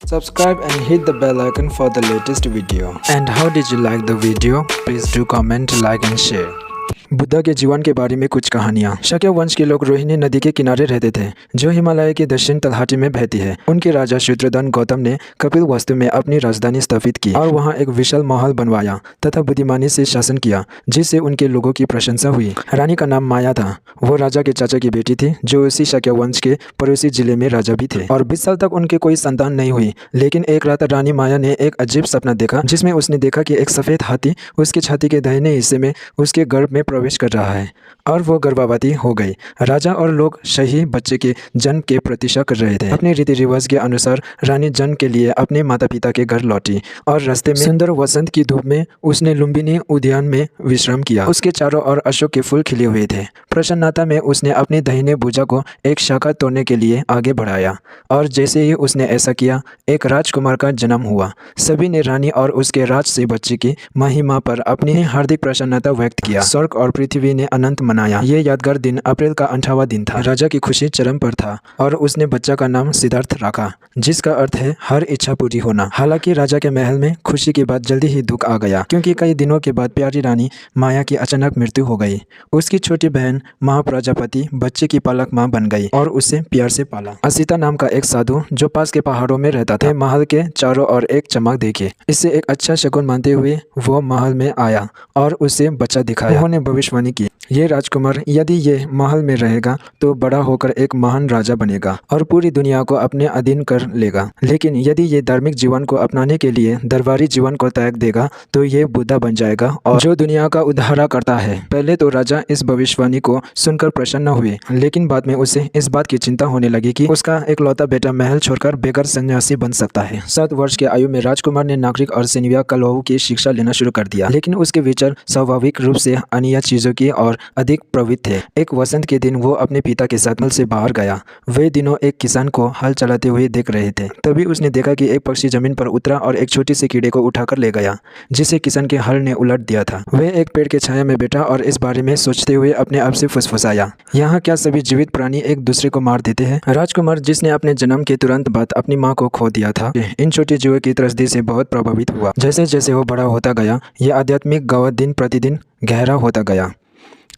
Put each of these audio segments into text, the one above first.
Subscribe and hit the bell icon for the latest video. And how did you like the video? Please do comment, like and share. Buddha के जीवन के बारे में कुछ कहानियाँ। शक्य वंश के लोग रोहिणी नदी के किनारे रहते थे, जो हिमालय के दक्षिण तलहटी में बहती है। उनके राजा शूद्रदन गौतम ने कपिल वस्तु में अपनी राजधानी स्थापित की और वहाँ एक विशाल महल बनवाया तथा बुद्धिमानी से शासन किया, जिससे उनके लोगों की प्रशंसा हुई। रानी का नाम माया था। वो राजा के चाचा की बेटी थी, जो उसी शक्य वंश के पड़ोसी जिले में राजा भी थे। और 20 साल तक उनके कोई संतान नहीं हुई। लेकिन एक रात रानी माया ने एक अजीब सपना देखा, जिसमें उसने देखा कि एक सफ़ेद हाथी उसकी छाती के दाहिने हिस्से में उसके गर्भ में प्रवेश कर रहा है और वो गर्भवती हो गई। राजा और लोग सही बच्चे के जन्म के प्रतीक्षा कर रहे थे। अपने रीति रिवाज के अनुसार रानी जन्म के लिए अपने माता पिता के घर लौटी और रास्ते में सुंदर वसंत की धूप में उसने लुम्बिनी उद्यान में विश्राम किया। उसके चारों ओर अशोक के फूल खिले हुए थे। प्रसन्नता में उसने अपनी दाहिने भुजा को एक शाखा तोड़ने के लिए आगे बढ़ाया और जैसे ही उसने ऐसा किया, एक राजकुमार का जन्म हुआ। सभी ने रानी और उसके राज से बच्चे की महिमा पर अपनी हार्दिक प्रसन्नता व्यक्त किया। स्वर्ग और पृथ्वी ने अनंत मनाया। ये यादगार दिन अप्रैल का 8वां दिन था। राजा की खुशी चरम पर था और उसने बच्चा का नाम सिद्धार्थ रखा, जिसका अर्थ है हर इच्छा पूरी होना। हालांकि राजा के महल में खुशी के बाद जल्दी ही दुख आ गया, क्योंकि कई दिनों के बाद प्यारी रानी माया की अचानक मृत्यु हो गई। उसकी छोटी बहन महाप्रजापति बच्चे की पालक माँ बन गई और उसे प्यार से पाला। असिता नाम का एक साधु, जो पास के पहाड़ों में रहता था, महल के चारों ओर एक चमक देखे। इससे एक अच्छा शकुन मानते हुए वो महल में आया और उसे बच्चा दिखाया। उन्होंने भविष्यवाणी की, ये राजकुमार यदि ये महल में रहेगा तो बड़ा होकर एक महान राजा बनेगा और पूरी दुनिया को अपने अधीन कर लेगा। लेकिन यदि ये धार्मिक जीवन को अपनाने के लिए दरबारी जीवन को त्याग देगा तो ये बुद्धा बन जाएगा और जो दुनिया का उद्धार करता है। पहले तो राजा इस भविष्यवाणी को सुनकर प्रसन्न हुए, लेकिन बाद में उसे इस बात की चिंता होने लगी कि उसका इकलौता बेटा महल छोड़कर बेघर सन्यासी बन सकता है। 7 वर्ष की आयु में राजकुमार ने नागरिक और सैन्य कलहों की शिक्षा लेना शुरू कर दिया, लेकिन उसके विचार स्वाभाविक रूप से अनियत चीजों की और अधिक प्रवृत्त थे। एक वसंत के दिन वो अपने पिता के साथ महल से बाहर गया। वे दिनों एक किसान को हल चलाते हुए देख रहे थे। तभी उसने देखा कि एक पक्षी जमीन पर उतरा और एक छोटी सी कीड़े को उठाकर ले गया, जिसे किसान के हल ने उलट दिया था। वे एक पेड़ के छाया में बैठा और इस बारे में सोचते हुए अपने आप से फुसफुसाया, यहाँ क्या सभी जीवित प्राणी एक दूसरे को मार देते हैं? राजकुमार, जिसने अपने जन्म के तुरंत बाद अपनी माँ को खो दिया था, इन छोटे जीवों की त्रस्ती से बहुत प्रभावित हुआ। जैसे जैसे वो बड़ा होता गया, ये आध्यात्मिक गौरव दिन प्रतिदिन गहरा होता गया।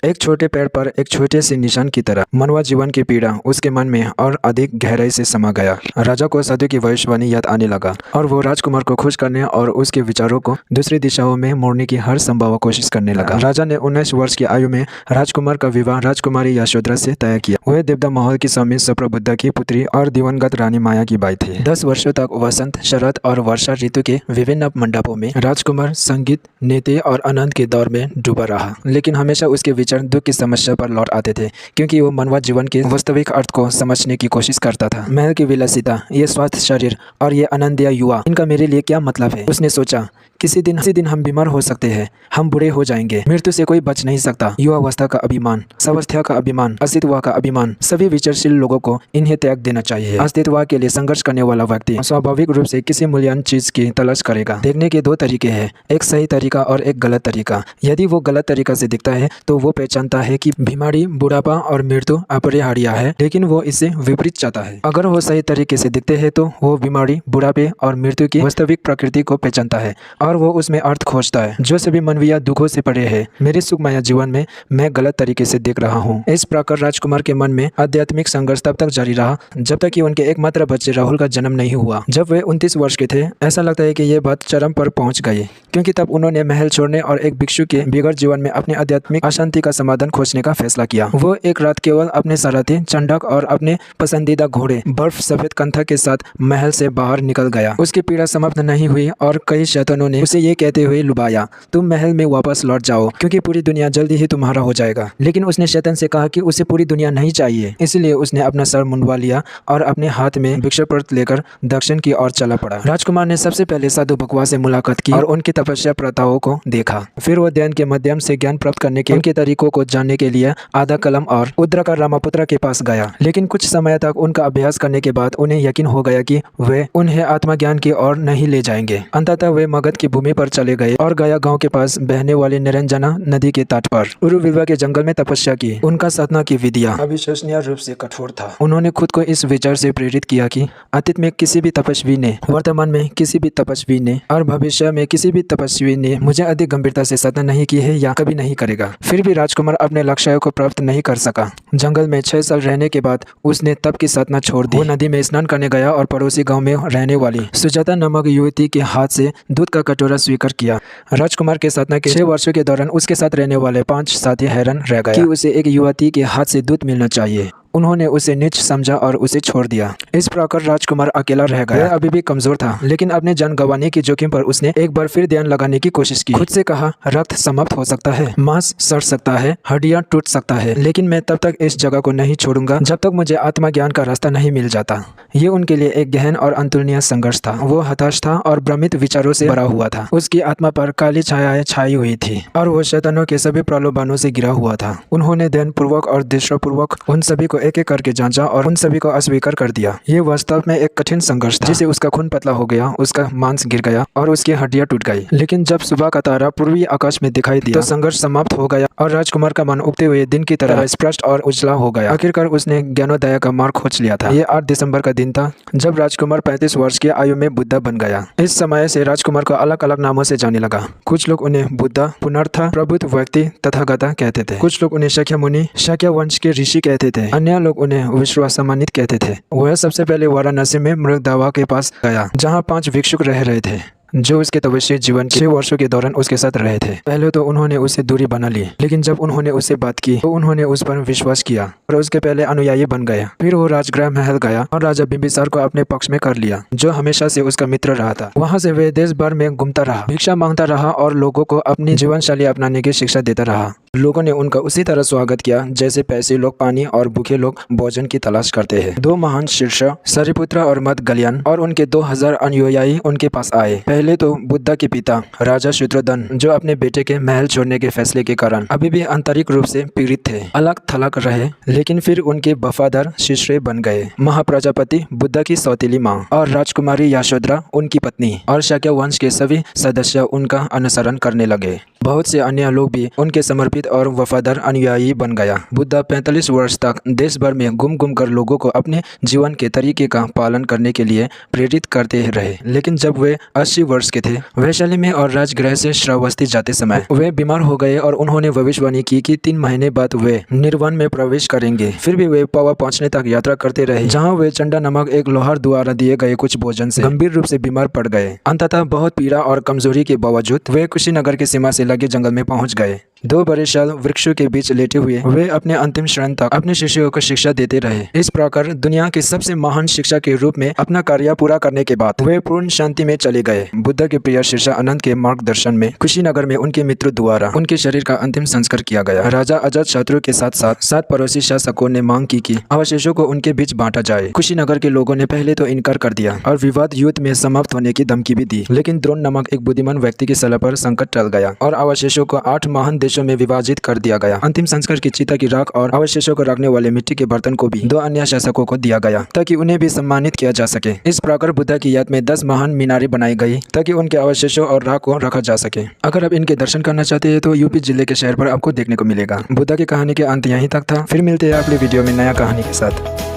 एक छोटे पेड़ पर एक छोटे से निशान की तरह मानव जीवन की पीड़ा उसके मन में और अधिक गहराई से समा गया। राजा को साधु की भविष्यवाणी याद आने लगा और वो राजकुमार को खुश करने और उसके विचारों को दूसरी दिशाओं में मोड़ने की हर संभव कोशिश करने लगा। राजा ने 19 वर्ष की आयु में राजकुमार का विवाह राजकुमारी यशोधरा से तय किया। वह देवदा महल की स्वामी सुप्रबुद्धा की पुत्री और दिवंगत रानी माया की बाई थी। 10 वर्षों तक वसंत, शरद और वर्षा ऋतु के विभिन्न मंडपों में राजकुमार संगीत, नृत्य और आनंद के दौर में डूबा रहा। लेकिन हमेशा उसके विचार दुख की समस्या पर लौट आते थे, क्योंकि वो मानव जीवन के वास्तविक अर्थ को समझने की कोशिश करता था। महल की विलासिता, ये स्वस्थ शरीर और ये आनंदीय युवा, इनका मेरे लिए क्या मतलब है? उसने सोचा, किसी दिन हम बीमार हो सकते हैं, हम बुरे हो जाएंगे, मृत्यु से कोई बच नहीं सकता। युवावस्था का अभिमान, स्वास्थ्य का अभिमान, अस्तित्व का अभिमान, सभी विचारशील लोगों को इन्हें त्याग देना चाहिए। अस्तित्व के लिए संघर्ष करने वाला व्यक्ति स्वाभाविक रूप से किसी मूल्यवान चीज की तलाश करेगा। देखने के 2 तरीके हैं, एक सही तरीका और एक गलत तरीका। यदि वो गलत तरीका से दिखता है तो वो पहचानता है कि बीमारी, बुढ़ापा और मृत्यु अपरिहार्य है, लेकिन वो इसे विपरीत चाहता है। अगर वो सही तरीके से दिखते हैं तो वो बीमारी, बुढ़ापे और मृत्यु की वास्तविक प्रकृति को पहचानता है और वो उसमें अर्थ खोजता है, जो सभी मानवीय दुखों से परे है। मेरे सुखमय जीवन में मैं गलत तरीके से देख रहा हूँ। इस प्रकार राजकुमार के मन में आध्यात्मिक संघर्ष तब तक जारी रहा जब तक कि उनके एकमात्र बच्चे राहुल का जन्म नहीं हुआ। जब वे 29 वर्ष के थे, ऐसा लगता है कि ये बात चरम पर पहुंच गई, क्योंकि तब उन्होंने महल छोड़ने और एक भिक्षु के बेघर जीवन में अपने आध्यात्मिक अशांति का समाधान खोजने का फैसला किया। वो एक रात केवल अपने सारथी चंडक और अपने पसंदीदा घोड़े बर्फ सफेद कंथा के साथ महल से बाहर निकल गया। उसकी पीड़ा समाप्त नहीं हुई और कई शैतानों ने उसे ये कहते हुए लुभाया, तुम महल में वापस लौट जाओ, क्योंकि पूरी दुनिया जल्दी ही तुम्हारा हो जाएगा। लेकिन उसने शैतान से कहा कि उसे पूरी दुनिया नहीं चाहिए। इसलिए उसने अपना सर मुंडवा लिया और अपने हाथ में भिक्षापर्त लेकर दक्षिण की ओर चला पड़ा। राजकुमार ने सबसे पहले साधु बकवा से मुलाकात की और उनकी तपस्या प्रथाओं को देखा। फिर वो ध्यान के माध्यम से ज्ञान प्राप्त करने के उनके तरीकों तकनीकों को जानने के लिए आधा कलम और उद्रका रामापुत्रा के पास गया। लेकिन कुछ समय तक उनका अभ्यास करने के बाद उन्हें यकीन हो गया कि वे उन्हें आत्मज्ञान की ओर नहीं ले जाएंगे। अंततः वे मगध की भूमि पर चले गए और गया गांव के पास बहने वाली निरंजना नदी के तट पर उरुविल्वा के जंगल में तपस्या की। उनका साधना की विधियां अविश्वसनीय रूप से कठोर था। उन्होंने खुद को इस विचार से प्रेरित किया कि अतीत में किसी भी तपस्वी ने, वर्तमान में किसी भी तपस्वी ने और भविष्य में किसी भी तपस्वी ने मुझे अधिक गंभीरता से साधना नहीं की है या कभी नहीं करेगा। फिर भी राजकुमार अपने लक्ष्यों को प्राप्त नहीं कर सका। जंगल में 6 साल रहने के बाद उसने तप की साधना छोड़ दी। वो नदी में स्नान करने गया और पड़ोसी गांव में रहने वाली सुजाता नामक युवती के हाथ से दूध का कटोरा स्वीकार किया। राजकुमार के साधना के 6 वर्षों के दौरान उसके साथ रहने वाले 5 साथी हैरान रह गए कि उसे एक युवती के हाथ से दूध मिलना चाहिए। उन्होंने उसे नीच समझा और उसे छोड़ दिया। इस प्रकार राजकुमार अकेला रह गया। वह अभी भी कमजोर था, लेकिन अपने जान गंवाने की जोखिम पर उसने एक बार फिर ध्यान लगाने की कोशिश की। खुद से कहा, रक्त समाप्त हो सकता है, मांस सड़ सकता है, हड्डियां टूट सकता है, लेकिन मैं तब तक इस जगह को नहीं छोड़ूंगा जब तक मुझे आत्मज्ञान का रास्ता नहीं मिल जाता। ये उनके लिए एक गहन और अतुलनीय संघर्ष था। वो हताश था और भ्रमित विचारों से भरा हुआ था। उसकी आत्मा पर काली छायाएं छाई हुई थी और वो शैतानों के सभी प्रलोभनों से घिरा हुआ था। उन्होंने ध्यान पूर्वक और दृष्टिपूर्वक उन सभी को एक एक करके जांचा और उन सभी को अस्वीकार कर दिया। ये वास्तव में एक कठिन संघर्ष था, जिसे उसका खून पतला हो गया, उसका मांस गिर गया और उसकी हड्डियां टूट गई। लेकिन जब सुबह का तारा पूर्वी आकाश में दिखाई दिया तो संघर्ष समाप्त हो गया और राजकुमार का मन उगते हुए दिन की तरह स्पष्ट और उजला हो गया। आखिरकार उसने ज्ञानोदय का मार्ग खोज लिया था। ये 8 दिसंबर का दिन था जब राजकुमार 35 वर्ष की आयु में बुद्धा बन गया। इस समय से राजकुमार को अलग अलग नामों से जाने लगा। कुछ लोग उन्हें बुद्धा, पुनर्थ, प्रबुद्ध व्यक्ति, तथागता कहते थे। कुछ लोग उन्हें शाक्य मुनि, शाक्य वंश के ऋषि कहते थे। अन्य लोग उन्हें विश्वासमानित कहते थे। वह सबसे पहले वाराणसी में मृगदावा के पास गया, जहाँ 5 भिक्षुक रह रहे थे जो उसके तपस्वी जीवन 6 वर्षों के दौरान उसके साथ रहे थे। पहले तो उन्होंने उससे दूरी बना ली, लेकिन जब उन्होंने उससे बात की तो उन्होंने उस पर विश्वास किया और उसके पहले अनुयायी बन गया। फिर वो राजगृह महल गया और राजा बिंबिसार को अपने पक्ष में कर लिया, जो हमेशा से उसका मित्र रहा था। वहाँ से वे देश भर में घूमता रहा, भिक्षा मांगता रहा और लोगों को अपनी जीवन शैली अपनाने की शिक्षा देता रहा। लोगों ने उनका उसी तरह स्वागत किया जैसे पैसे लोग पानी और भूखे लोग भोजन की तलाश करते हैं। 2 महान शीर्ष सरिपुत्र और मदगलियन और उनके 2000 अनुयायी उनके पास आए। पहले तो बुद्धा के पिता राजा शत्रुघ्न, जो अपने बेटे के महल छोड़ने के फैसले के कारण अभी भी आंतरिक रूप से पीड़ित थे, अलग थलग रहे, लेकिन फिर उनके वफादार शिष्य बन गए। महाप्रजापति बुद्धा की सौतेली माँ और राजकुमारी यशोधरा उनकी पत्नी और शाक्य वंश के सभी सदस्य उनका अनुसरण करने लगे। बहुत से अन्य लोग भी उनके समर्पित और वफादार अनुयायी बन गया। बुद्धा 45 वर्ष तक देश भर में घूम घूम कर लोगों को अपने जीवन के तरीके का पालन करने के लिए प्रेरित करते रहे। लेकिन जब वे 80 वर्ष के थे, वैशाली में और राजगृह से श्रावस्ती जाते समय वे बीमार हो गए और उन्होंने भविष्यवाणी की कि 3 महीने बाद वे निर्वाण में प्रवेश करेंगे। फिर भी वे पवा पहुंचने तक यात्रा करते रहे, जहाँ वे चंडा नामक एक लोहार द्वारा दिए गए कुछ भोजन से गंभीर रूप से बीमार पड़ गए। अंततः बहुत पीड़ा और कमजोरी के बावजूद वे कुशीनगर की सीमा से लगे जंगल में पहुंच गए। 2 बड़े शाल वृक्षों के बीच लेटे हुए वे अपने अंतिम क्षण तक अपने शिष्यों को शिक्षा देते रहे। इस प्रकार दुनिया के सबसे महान शिक्षा के रूप में अपना कार्य पूरा करने के बाद वे पूर्ण शांति में चले गए। बुद्ध के प्रिय शिष्य अनंत के मार्गदर्शन में कुशीनगर में उनके मित्र द्वारा उनके शरीर का अंतिम संस्कार किया गया। राजा अजातशत्रु के साथ साथ 7 पड़ोसी शासकों ने मांग की कि अवशेषों को उनके बीच बांटा जाए। कुशीनगर के लोगों ने पहले तो इनकार कर दिया और विवाद युद्ध में समाप्त होने की धमकी भी दी, लेकिन द्रोण नामक एक बुद्धिमान व्यक्ति की सलाह पर संकट टल गया और अवशेषों को 8 महान देशों में विभाजित कर दिया गया। अंतिम संस्कार की चिता की राख और अवशेषों को रखने वाले मिट्टी के बर्तन को भी 2 अन्य शासकों को दिया गया ताकि उन्हें भी सम्मानित किया जा सके। इस प्रकार बुद्धा की याद में 10 महान मीनारें बनाई गई ताकि उनके अवशेषों और राख को रखा जा सके। अगर आप इनके दर्शन करना चाहते हैं तो यूपी जिले के शहर पर आपको देखने को मिलेगा। बुद्धा की कहानी के अंत यहीं तक था। फिर मिलते हैं अगले वीडियो में नया कहानी के साथ।